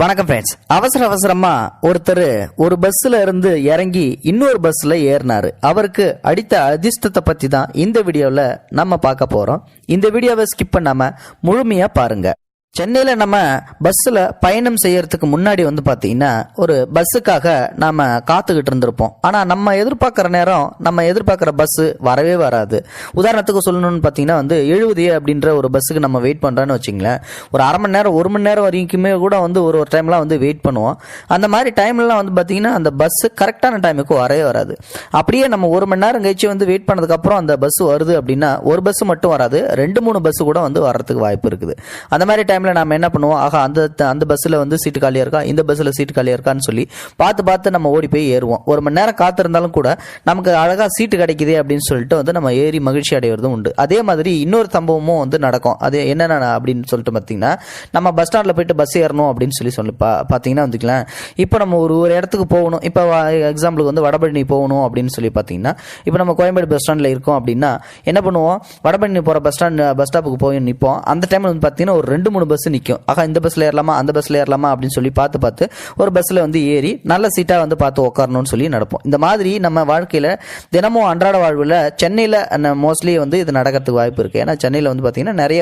வணக்கம் ஃப்ரெண்ட்ஸ். அவசரமா ஒருத்தர் ஒரு பஸ்ல இருந்து இறங்கி இன்னொரு பஸ்ல ஏறினாரு. அவருக்கு அடித்த அதிர்ஷ்டத்தை பத்தி தான் இந்த வீடியோல நம்ம பார்க்க போறோம். இந்த வீடியோவை ஸ்கிப் பண்ணாம முழுமையா பாருங்க. சென்னையில் நம்ம பஸ்ஸில் பயணம் செய்யறதுக்கு முன்னாடி பார்த்தீங்கன்னா ஒரு பஸ்ஸுக்காக நாம் காத்துக்கிட்டு இருந்திருப்போம். ஆனால் நம்ம எதிர்பார்க்குற நேரம் நம்ம எதிர்பார்க்குற பஸ்ஸு வரவே வராது. உதாரணத்துக்கு சொல்லணும்னு பார்த்தீங்கன்னா 70 அப்படின்ற ஒரு பஸ்ஸுக்கு நம்ம வெயிட் பண்ணுறோன்னு வச்சிங்களேன். ஒரு அரை மணி நேரம் 1 மணி நேரம் வரைக்குமே கூட ஒரு டைம்லாம் வெயிட் பண்ணுவோம். அந்த மாதிரி டைம்லாம் பார்த்தீங்கன்னா அந்த பஸ்ஸு கரெக்டான டைமுக்கு வரவே வராது. அப்படியே நம்ம 1 மணி நேரம் கழிச்சு வெயிட் பண்ணதுக்கப்புறம் அந்த பஸ் வருது அப்படின்னா ஒரு பஸ் மட்டும் வராது, 2-3 பஸ் கூட வர்றதுக்கு வாய்ப்பு இருக்குது. அந்த மாதிரி டைம் நம்ம என்ன பண்ணுவோம், ஆகா அந்த பஸ்ல சீட்டு காலியா இருக்கா, இந்த பஸ்ல சீட்டு காலியா இருக்கான்னு சொல்லி பார்த்து நம்ம ஓடி போய் ஏறுவோம். 1 மணி நேரம் காத்திருந்தாலும் கூட நமக்கு அழகா சீட்டு கிடைக்குது அப்படின்னு சொல்லிட்டு நம்ம ஏறி மகிழ்ச்சி அடைவதும் உண்டு. அதே மாதிரி இன்னொரு சம்பவமும் நடக்கும். அது என்னென்ன அப்படின்னு சொல்லிட்டு பார்த்தீங்கன்னா, நம்ம பஸ் ஸ்டாண்ட்ல போயிட்டு பஸ் ஏறணும் அப்படின்னு சொல்லி பார்த்தீங்கன்னா இப்போ நம்ம ஒரு இடத்துக்கு போகணும். இப்போ எக்ஸாம்பிளுக்கு வடபழனி போகணும் அப்படின்னு சொல்லி பார்த்தீங்கன்னா, இப்போ நம்ம கோயம்பேடு பஸ் ஸ்டாண்ட்ல இருக்கோம் அப்படின்னா என்ன பண்ணுவோம், வடபழனி போற பஸ் ஸ்டாப்புக்கு போய் நிற்போம். அந்த டைம்ல பார்த்தீங்கன்னா ஒரு 2-3 பஸ் நிற்கும். ஆக இந்த பஸ்ல ஏறலாமா அந்த பஸ்ல ஏறலாமா அப்படின்னு சொல்லி பார்த்து ஒரு பஸ்ல ஏறி நல்ல சீட்டா பார்த்து உட்காரணும்னு சொல்லி நடப்போம். இந்த மாதிரி நம்ம வாழ்க்கையில தினமும் அன்றாட வாழ்வில் சென்னையில மோஸ்ட்லி இது நடக்கிறதுக்கு வாய்ப்பு இருக்கு. ஏன்னா சென்னையில பார்த்தீங்கன்னா நிறைய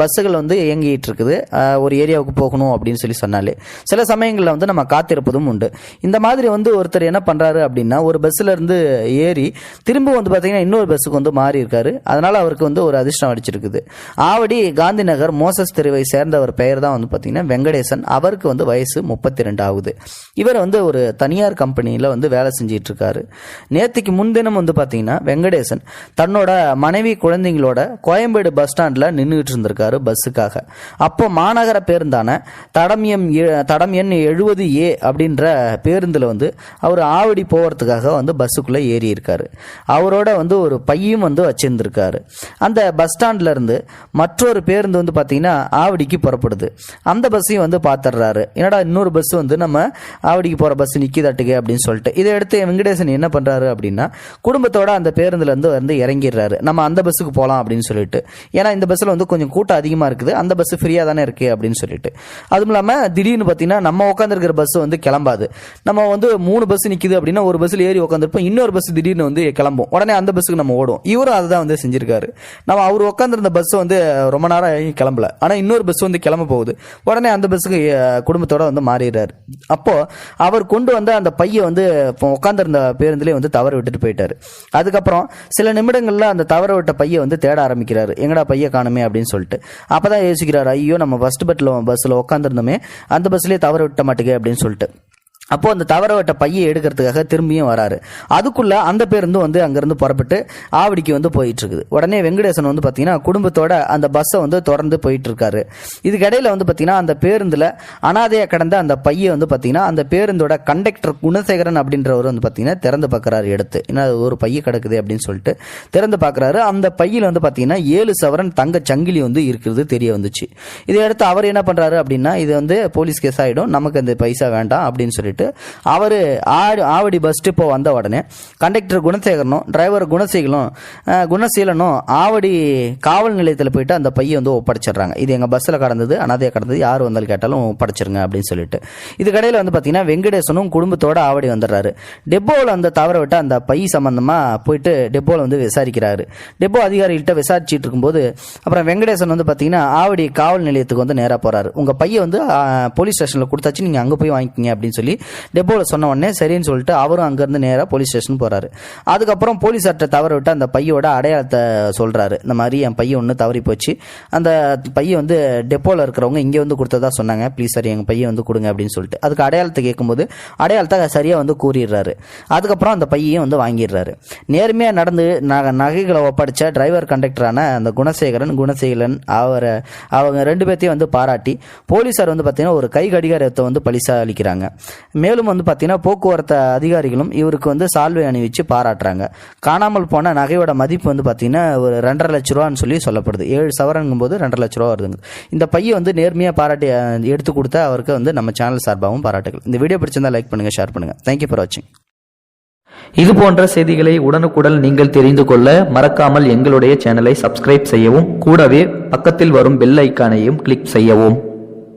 பஸ்ஸுகள் இயங்கிட்டு இருக்குது. ஒரு ஏரியாவுக்கு போகணும் அப்படின்னு சொல்லி சொன்னாலே சில சமயங்களில் நம்ம காத்திருப்பதும் உண்டு. இந்த மாதிரி ஒருத்தர் என்ன பண்றாரு அப்படின்னா, ஒரு பஸ்ல இருந்து ஏறி திரும்ப பார்த்தீங்கன்னா இன்னொரு பஸ்ஸுக்கு மாறி இருக்காரு. அதனால அவருக்கு ஒரு அதிர்ஷ்டம் அடிச்சிருக்குது. ஆவடி காந்தி நகர் மோசஸ் தெருவை சேர்ந்தவர் பெயர் தான் பார்த்தீங்கன்னா வெங்கடேசன். அவருக்கு வயசு 32 ஆகுது. இவர் ஒரு தனியார் கம்பெனியில் வேலை செஞ்சிட்டு இருக்காரு. நேற்றுக்கு முன்தினம் பார்த்தீங்கன்னா வெங்கடேசன் தன்னோட மனைவி குழந்தைங்களோட கோயம்பேடு பஸ் ஸ்டாண்ட்ல நின்றுட்டு இருந்திருக்காரு பஸ்ஸுக்காக. அப்போ மாநகர பேருந்தான தடம் எண் 70A அப்படின்ற பேருந்துல அவர் ஆவடி போறதுக்காக பஸ்ஸுக்குள்ள ஏறி இருக்காரு. அவரோட ஒரு பையும் வச்சிருந்திருக்காரு. அந்த பஸ் ஸ்டாண்ட்ல இருந்து மற்றொரு பேருந்து பார்த்தீங்கன்னா ஆவடிக்கு புறப்படுது. அந்த பஸ்ஸையும் பார்த்துடுறாரு. என்னடா இன்னொரு பஸ் நம்ம ஆவடிக்கு போற பஸ் நிக்கிதாட்டுக்கு அப்படின்னு சொல்லிட்டு இதை எடுத்து வெங்கடேசன் என்ன பண்றாரு அப்படின்னா, குடும்பத்தோட அந்த பேருந்துல இருந்து இறங்கிடுறாரு. நம்ம அந்த பஸ்ஸுக்கு போலாம் அப்படின்னு சொல்லிட்டு. ஏன்னா இந்த பஸ்ல கொஞ்சம் கூட்டம் அதிகமா இருக்குது, அந்த பஸ் ஃப்ரீயா தானே இருக்கு அப்படின்னு சொல்லிட்டு. அதுவும் இல்லாம திடீர்னு பாத்தீங்கன்னா நம்ம உட்காந்துருக்கிற பஸ் கிளம்பாது. நம்ம 3 பஸ் நிக்குது அப்படின்னா ஒரு பஸ்ல ஏறி உட்காந்துருப்போம், இன்னொரு பஸ் திடீர்னு கிளம்பும். உடனே அந்த பஸ்ஸுக்கு நம்ம ஓடும். இவரும் அதுதான் செஞ்சிருக்காரு. நம்ம அவர் உட்காந்துருந்த பஸ் ரொம்ப நேரம் கிளம்பல, ஆனா இன்னொரு பஸ் கிளம்ப போகுது. உடனே அந்த பஸ்ஸுக்கு குடும்பத்தோட மாறிடுறாரு. அப்போ அவர் கொண்டு வந்த அந்த பையை உட்கார்ந்திருந்த பேருந்துலேயே தவற விட்டுட்டு போயிட்டாரு. அதுக்கப்புறம் சில நிமிடங்கள்ல அந்த தவற விட்ட பையை தேட ஆரம்பிக்கிறாரு. எங்கடா பைய காணுமே அப்படின்னு சொல்லிட்டு. அப்பதான் யோசிக்கிறாரு, ஐயோ நம்ம ஃபர்ஸ்ட் பஸ்ல உட்காந்துருந்தோமே, அந்த பஸ்லயே தவற விட்ட மாட்டேங்க அப்படின்னு சொல்லிட்டு. அப்போ அந்த தவற விட்ட பையை எடுக்கிறதுக்காக திரும்பியும் வராரு. அதுக்குள்ள அந்த பேருந்து அங்கிருந்து புறப்பட்டு ஆவடிக்கு போயிட்டு இருக்குது. உடனே வெங்கடேசன் பாத்தீங்கன்னா குடும்பத்தோட அந்த பஸ்ஸை தொடர்ந்து போயிட்டு இருக்காரு. இதுக்கிடையில பாத்தீங்கன்னா அந்த பேருந்துல அனாதையா கடந்த அந்த பையை பாத்தீங்கன்னா அந்த பேருந்தோட கண்டக்டர் குணசேகரன் அப்படின்றவர் பாத்தீங்கன்னா திறந்து பார்க்கறாரு. எடுத்து என்ன ஒரு பைய கிடக்குது அப்படின்னு சொல்லிட்டு திறந்து பார்க்கறாரு. அந்த பையில பாத்தீங்கன்னா 7 சவரன் தங்க சங்கிலி இருக்கிறது தெரிய வந்துச்சு. இதை அடுத்து அவர் என்ன பண்றாரு அப்படின்னா, இது போலீஸ் கேஸ் ஆயிடும், நமக்கு அந்த பைசா வேண்டாம் அப்படின்னு சொல்லிட்டு அவரு ஆவடி பஸ் டிப்போ வந்த உடனே கண்டக்டர் குணசேகரனும் டிரைவர் குணசீலனும் ஆவடி காவல் நிலையத்தில் போயிட்டு அந்த பையை ஒப்படைச்சிடுறாங்க. இது எங்க பஸ்ல கடந்தது, அனாதையா கடந்தது, யார் வந்தாலும் கேட்டாலும் ஒப்படைச்சிருங்க அப்படின்னு சொல்லிட்டு. இதுக்கடையில பாத்தீங்கன்னா வெங்கடேசனும் குடும்பத்தோட ஆவடி வந்துடுறாரு. டெப்போவில் தவற விட்டு அந்த பை சம்பந்தமா போயிட்டு டெப்போவில் விசாரிக்கிறாரு. டெப்போ அதிகாரிகிட்ட விசாரிச்சுட்டு இருக்கும்போது அப்புறம் வெங்கடேசன் பாத்தீங்கன்னா ஆவடி காவல் நிலையத்துக்கு நேரா போறாரு. உங்க பையை போலீஸ் ஸ்டேஷன்ல கொடுத்தாச்சு, நீங்க அங்க போய் வாங்கிக்கீங்க அப்படின்னு சொல்லி டெப்போல சொன்ன உடனே சரின்னு சொல்லிட்டு அவரும் அங்கிருந்து நேரா போலீஸ் ஸ்டேஷன் போறாரு. அதுக்கப்புறம் போலீஸார்ட்ட தவற விட்டு அந்த பையோட அடையாளத்தை சொல்றாரு. இந்த மாதிரி என் பையன் ஒன்று தவறி போச்சு, அந்த பையன் டெப்போல இருக்கிறவங்க இங்கே கொடுத்ததா சொன்னாங்க, ப்ளீஸ் சார் எங்க பையன் கொடுங்க அப்படின்னு சொல்லிட்டு அதுக்கு அடையாளத்தை கேட்கும்போது அடையாளத்தை சரியா கூறிடுறாரு. அதுக்கப்புறம் அந்த பையையும் வாங்கிடுறாரு. நேர்மையா நடந்து நகைகளை ஒப்படைச்ச டிரைவர் கண்டக்டரான அந்த குணசேகரன் அவங்க 2 பேர்த்தையும் பாராட்டி போலீசார் பார்த்தீங்கன்னா ஒரு கை கடிகாரத்தை பரிசா அளிக்கிறாங்க. மேலும் பார்த்தீங்கன்னா போக்குவரத்து அதிகாரிகளும் இவருக்கு சால்வை அணிவிச்சு பாராட்டுறாங்க. காணாமல் போன நகையோட மதிப்பு பார்த்தீங்கன்னா ஒரு 2.5 லட்ச ரூபான்னு சொல்லி சொல்லப்படுது. 7 சவரங்கும் போது 2.5 லட்ச ரூபா வருதுங்க. இந்த பையை நேர்மையா பாராட்டி எடுத்து கொடுத்த அவருக்கு நம்ம சேனல் சார்பாகவும் பாராட்டுகள். இந்த வீடியோ பிடிச்சிருந்தா லைக் பண்ணுங்க, ஷேர் பண்ணுங்க. தேங்க்யூ ஃபார் வாட்சிங். இது போன்ற செய்திகளை உடனுக்குடன் நீங்கள் தெரிந்து கொள்ள மறக்காமல் எங்களுடைய சேனலை சப்ஸ்கிரைப் செய்யவும், கூடவே பக்கத்தில் வரும் பெல் ஐக்கானையும் கிளிக் செய்யவும்.